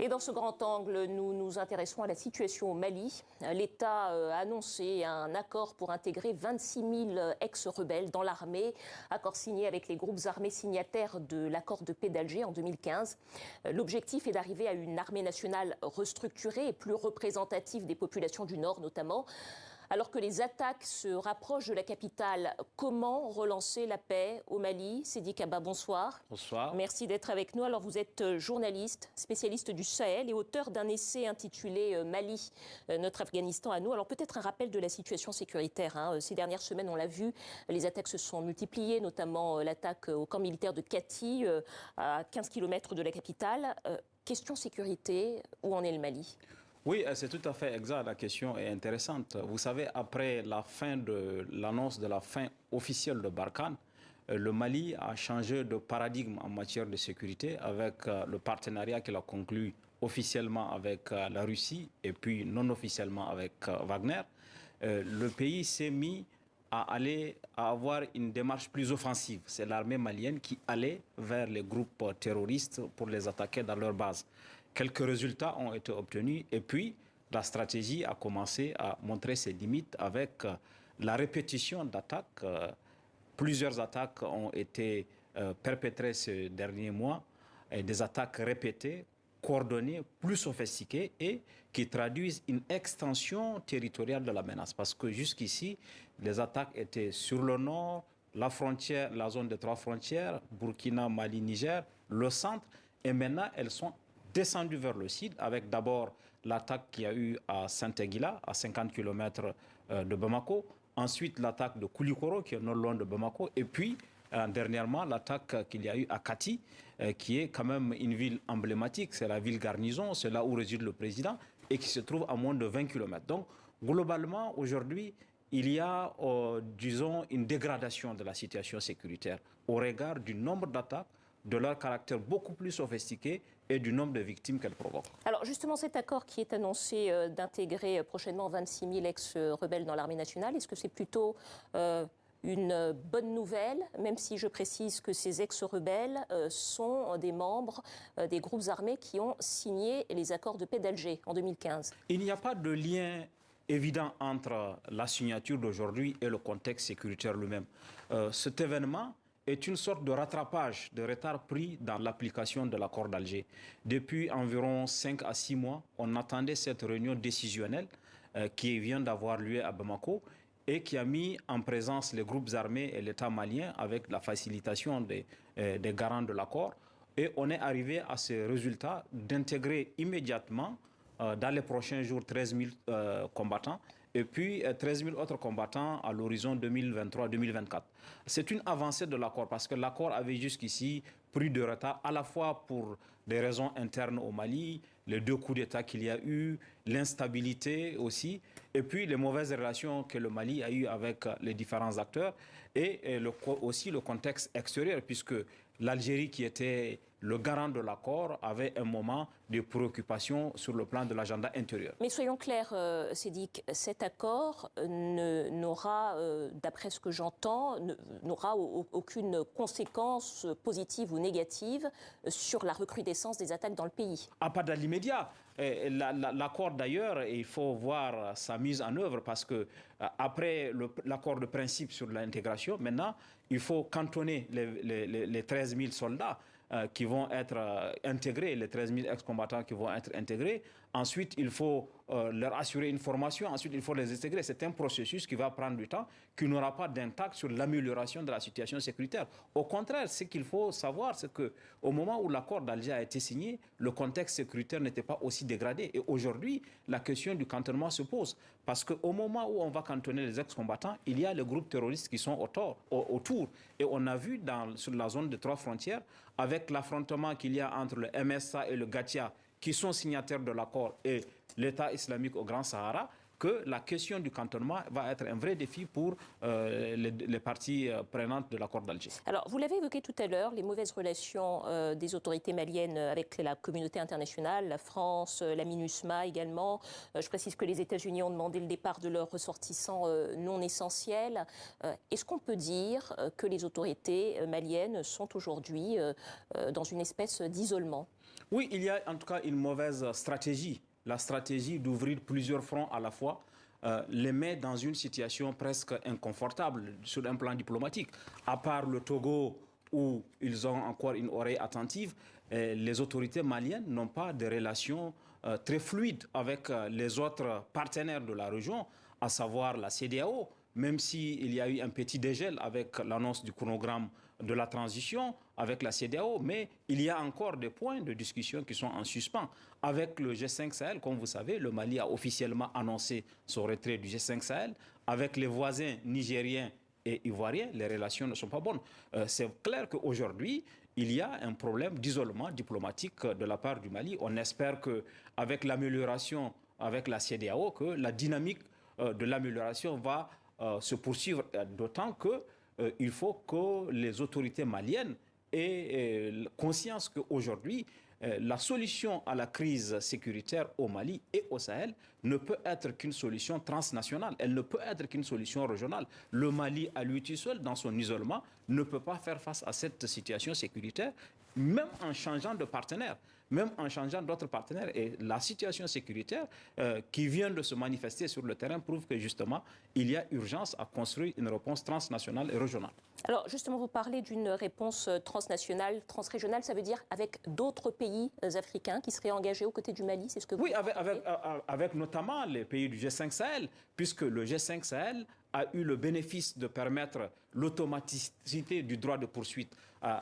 Et dans ce grand angle, nous nous intéressons à la situation au Mali. L'État a annoncé un accord pour intégrer 26 000 ex-rebelles dans l'armée, accord signé avec les groupes armés signataires de l'accord de paix d'Alger en 2015. L'objectif est d'arriver à une armée nationale restructurée et plus représentative des populations du Nord notamment. Alors que les attaques se rapprochent de la capitale, comment relancer la paix au Mali? Sédi Kaba, bonsoir. Bonsoir. Merci d'être avec nous. Alors vous êtes journaliste, spécialiste du Sahel et auteur d'un essai intitulé Mali, notre Afghanistan à nous. Alors peut-être un rappel de la situation sécuritaire. Ces dernières semaines, on l'a vu, les attaques se sont multipliées, notamment l'attaque au camp militaire de Kati, à 15 km de la capitale. Question sécurité, où en est le Mali? Oui, c'est tout à fait exact. La question est intéressante. Vous savez, après l'annonce de la fin officielle de Barkhane, le Mali a changé de paradigme en matière de sécurité avec le partenariat qu'il a conclu officiellement avec la Russie et puis non officiellement avec Wagner. Le pays s'est mis à avoir une démarche plus offensive. C'est l'armée malienne qui allait vers les groupes terroristes pour les attaquer dans leur base. Quelques résultats ont été obtenus et puis la stratégie a commencé à montrer ses limites avec la répétition d'attaques. Plusieurs attaques ont été perpétrées ces derniers mois, et des attaques répétées, coordonnées, plus sophistiquées et qui traduisent une extension territoriale de la menace. Parce que jusqu'ici, les attaques étaient sur le nord, la frontière, la zone des 3 frontières, Burkina, Mali, Niger, le centre, et maintenant elles sont descendues vers le sud avec d'abord l'attaque qu'il y a eu à Saint-Aguila, à 50 km de Bamako, ensuite l'attaque de Koulikoro qui est non loin de Bamako, et puis dernièrement l'attaque qu'il y a eu à Kati, qui est quand même une ville emblématique, c'est la ville garnison, c'est là où réside le président, et qui se trouve à moins de 20 km. Donc globalement aujourd'hui, il y a, disons, une dégradation de la situation sécuritaire au regard du nombre d'attaques, de leur caractère beaucoup plus sophistiqué et du nombre de victimes qu'elles provoquent. Alors justement, cet accord qui est annoncé d'intégrer prochainement 26 000 ex-rebelles dans l'armée nationale, est-ce que c'est plutôt une bonne nouvelle, même si je précise que ces ex-rebelles sont des membres des groupes armés qui ont signé les accords de paix d'Alger en 2015? Il n'y a pas de lien évident entre la signature d'aujourd'hui et le contexte sécuritaire lui-même. Cet événement est une sorte de rattrapage de retard pris dans l'application de l'accord d'Alger. Depuis environ 5 à 6 mois, on attendait cette réunion décisionnelle qui vient d'avoir lieu à Bamako et qui a mis en présence les groupes armés et l'État malien avec la facilitation des garants de l'accord. Et on est arrivé à ce résultat d'intégrer immédiatement dans les prochains jours 13 000 combattants et puis 13 000 autres combattants à l'horizon 2023-2024. C'est une avancée de l'accord parce que l'accord avait jusqu'ici pris de retard à la fois pour des raisons internes au Mali, les 2 coups d'État qu'il y a eu, l'instabilité aussi, et puis les mauvaises relations que le Mali a eues avec les différents acteurs et aussi le contexte extérieur puisque l'Algérie qui était le garant de l'accord avait un moment de préoccupation sur le plan de l'agenda intérieur. Mais soyons clairs, Sédic, cet accord n'aura, d'après ce que j'entends, n'aura aucune conséquence positive ou négative sur la recrudescence des attaques dans le pays. Ah, pas dans l'immédiat. L'accord d'ailleurs, il faut voir sa mise en œuvre parce que après l'accord de principe sur l'intégration, maintenant, il faut cantonner les 13 000 soldats qui vont être intégrés, les 13 000 ex-combattants qui vont être intégrés. Ensuite, il faut leur assurer une formation. Ensuite, il faut les intégrer. C'est un processus qui va prendre du temps, qui n'aura pas d'impact sur l'amélioration de la situation sécuritaire. Au contraire, ce qu'il faut savoir, c'est qu'au moment où l'accord d'Alger a été signé, le contexte sécuritaire n'était pas aussi dégradé. Et aujourd'hui, la question du cantonnement se pose. Parce qu'au moment où on va cantonner les ex-combattants, il y a les groupes terroristes qui sont autour. Et on a vu sur la zone des 3 frontières, avec l'affrontement qu'il y a entre le MSA et le Gatia, qui sont signataires de l'accord, et l'État islamique au Grand Sahara, que la question du cantonnement va être un vrai défi pour les parties prenantes de l'accord d'Alger. Alors, vous l'avez évoqué tout à l'heure, les mauvaises relations des autorités maliennes avec la communauté internationale, la France, la MINUSMA également. Je précise que les États-Unis ont demandé le départ de leurs ressortissants non essentiels. Est-ce qu'on peut dire que les autorités maliennes sont aujourd'hui dans une espèce d'isolement? Oui, il y a en tout cas une mauvaise stratégie. La stratégie d'ouvrir plusieurs fronts à la fois les met dans une situation presque inconfortable sur un plan diplomatique. À part le Togo, où ils ont encore une oreille attentive, les autorités maliennes n'ont pas de relations très fluides avec les autres partenaires de la région, à savoir la CEDEAO, même s'il y a eu un petit dégel avec l'annonce du chronogramme de la transition avec la CEDEAO, mais il y a encore des points de discussion qui sont en suspens. Avec le G5 Sahel, comme vous savez, le Mali a officiellement annoncé son retrait du G5 Sahel. Avec les voisins nigériens et ivoiriens, les relations ne sont pas bonnes. C'est clair qu'aujourd'hui, il y a un problème d'isolement diplomatique de la part du Mali. On espère qu'avec l'amélioration avec la CEDEAO, que la dynamique de l'amélioration va se poursuivre, d'autant que il faut que les autorités maliennes aient conscience qu'aujourd'hui, la solution à la crise sécuritaire au Mali et au Sahel ne peut être qu'une solution transnationale. Elle ne peut être qu'une solution régionale. Le Mali, à lui tout seul, dans son isolement, ne peut pas faire face à cette situation sécuritaire, même en changeant de partenaire, même en changeant d'autres partenaires. Et la situation sécuritaire qui vient de se manifester sur le terrain prouve que justement, il y a urgence à construire une réponse transnationale et régionale. Alors justement, vous parlez d'une réponse transnationale, transrégionale, ça veut dire avec d'autres pays africains qui seraient engagés aux côtés du Mali, c'est ce que vous Oui, avec notamment les pays du G5 Sahel, puisque le G5 Sahel a eu le bénéfice de permettre l'automaticité du droit de poursuite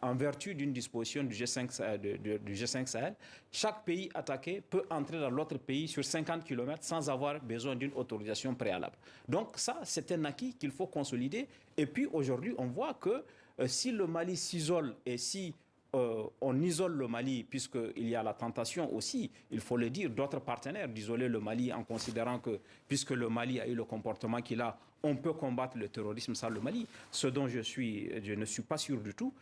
en vertu d'une disposition du G5 Sahel. Chaque pays attaqué peut entrer dans l'autre pays sur 50 km sans avoir besoin d'une autorisation préalable. Donc ça, c'est un acquis qu'il faut consolider. Et puis aujourd'hui, on voit que si le Mali s'isole et si on isole le Mali, puisqu'il y a la tentation aussi, il faut le dire, d'autres partenaires d'isoler le Mali en considérant que, puisque le Mali a eu le comportement qu'il a, on peut combattre le terrorisme sans le Mali. Ce dont je ne suis pas sûr du tout.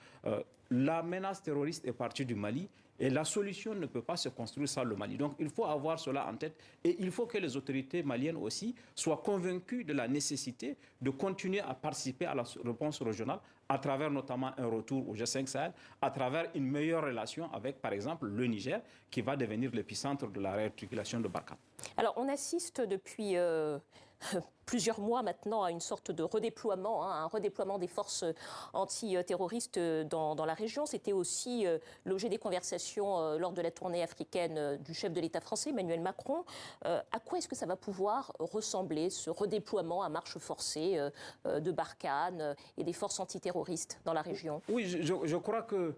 La menace terroriste est partie du Mali et la solution ne peut pas se construire sans le Mali. Donc il faut avoir cela en tête et il faut que les autorités maliennes aussi soient convaincues de la nécessité de continuer à participer à la réponse régionale à travers notamment un retour au G5 Sahel, à travers une meilleure relation avec, par exemple, le Niger, qui va devenir l'épicentre de la réarticulation de Barkhane. Alors, on assiste depuis plusieurs mois maintenant à une sorte de redéploiement, un redéploiement des forces antiterroristes dans la région. C'était aussi l'objet des conversations lors de la tournée africaine du chef de l'État français, Emmanuel Macron. À quoi est-ce que ça va pouvoir ressembler, ce redéploiement à marche forcée de Barkhane et des forces antiterroristes dans la région? Oui, je crois que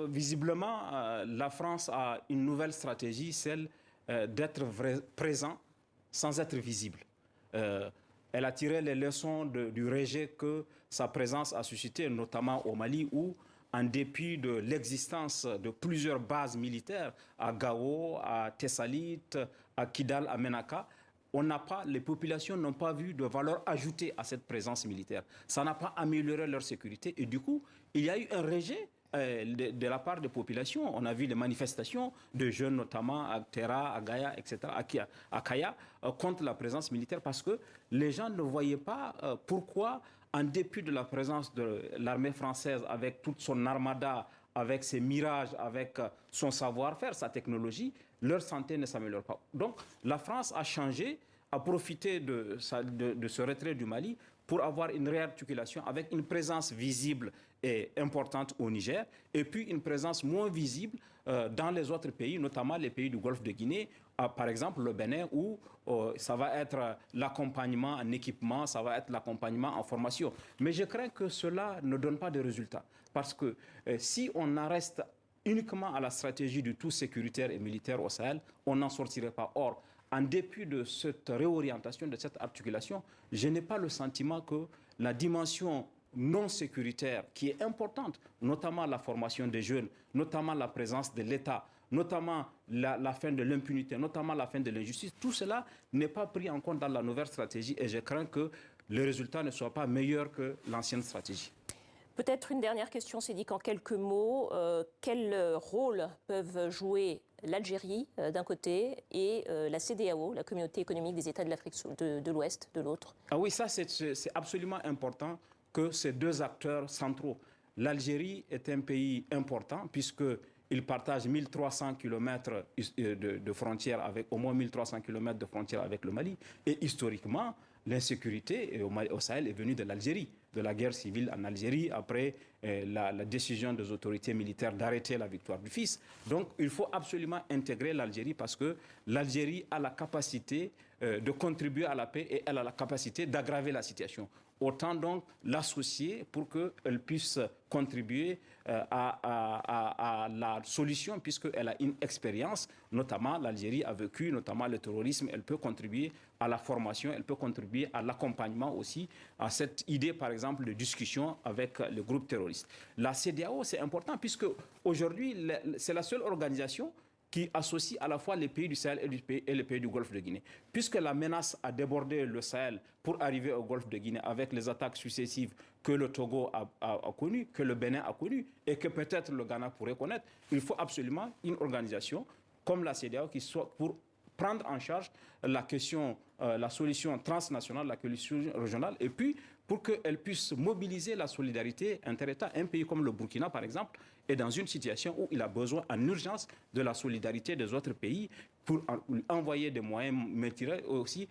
visiblement, la France a une nouvelle stratégie, celle d'être présent sans être visible. Elle a tiré les leçons du rejet que sa présence a suscité, notamment au Mali, où, en dépit de l'existence de plusieurs bases militaires, à Gao, à Tessalit, à Kidal, à Menaka, les populations n'ont pas vu de valeur ajoutée à cette présence militaire. Ça n'a pas amélioré leur sécurité et du coup, il y a eu un rejet de la part des populations. On a vu les manifestations de jeunes, notamment à Terra, à Gaïa, etc., à Kaya, contre la présence militaire parce que les gens ne voyaient pas pourquoi, en dépit de la présence de l'armée française avec toute son armada, avec ses mirages, avec son savoir-faire, sa technologie, leur santé ne s'améliore pas. Donc la France a changé, a profité de ce retrait du Mali pour avoir une réarticulation avec une présence visible et importante au Niger et puis une présence moins visible dans les autres pays, notamment les pays du Golfe de Guinée, par exemple le Bénin, où ça va être l'accompagnement en équipement, ça va être l'accompagnement en formation. Mais je crains que cela ne donne pas de résultats parce que si on en reste uniquement à la stratégie du tout sécuritaire et militaire au Sahel, on n'en sortirait pas. Or, en dépit de cette réorientation, de cette articulation, je n'ai pas le sentiment que la dimension non sécuritaire, qui est importante, notamment la formation des jeunes, notamment la présence de l'État notamment la fin de l'impunité, notamment la fin de l'injustice, tout cela n'est pas pris en compte dans la nouvelle stratégie et je crains que le résultat ne soit pas meilleur que l'ancienne stratégie. Peut-être une dernière question, c'est dit qu'en quelques mots, quel rôle peuvent jouer l'Algérie d'un côté et la CEDEAO, la Communauté économique des États de l'Afrique de l'Ouest, de l'autre? Ah oui, ça c'est absolument important que ces deux acteurs centraux. L'Algérie est un pays important puisqu'il partage 1300 km de frontières avec au moins 1300 km de frontières avec le Mali. Et historiquement, l'insécurité au Sahel est venue de l'Algérie, de la guerre civile en Algérie, après la décision des autorités militaires d'arrêter la victoire du fils. Donc il faut absolument intégrer l'Algérie parce que l'Algérie a la capacité de contribuer à la paix et elle a la capacité d'aggraver la situation. Autant donc l'associer pour qu'elle puisse contribuer à la solution puisqu'elle a une expérience, notamment l'Algérie a vécu, notamment le terrorisme, elle peut contribuer à la formation, elle peut contribuer à l'accompagnement aussi, à cette idée par exemple de discussion avec le groupe terroriste. La CEDEAO c'est important puisque aujourd'hui c'est la seule organisation qui associe à la fois les pays du Sahel et les pays du Golfe de Guinée. Puisque la menace a débordé le Sahel pour arriver au Golfe de Guinée avec les attaques successives que le Togo a connues, que le Bénin a connues et que peut-être le Ghana pourrait connaître, il faut absolument une organisation comme la CEDEAO qui soit pour prendre en charge la question, la solution transnationale, la solution régionale, et puis pour qu'elle puisse mobiliser la solidarité inter-États. Un pays comme le Burkina, par exemple, est dans une situation où il a besoin en urgence de la solidarité des autres pays pour envoyer des moyens multilatéraux aussi,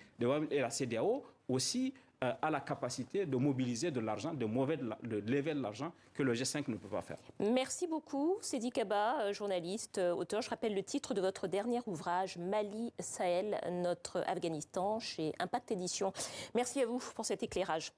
et la CEDEAO aussi a la capacité de mobiliser de l'argent, de lever de l'argent que le G5 ne peut pas faire. Merci beaucoup, Seydi Kaba, journaliste, auteur. Je rappelle le titre de votre dernier ouvrage, Mali, Sahel, notre Afghanistan, chez Impact Éditions. Merci à vous pour cet éclairage.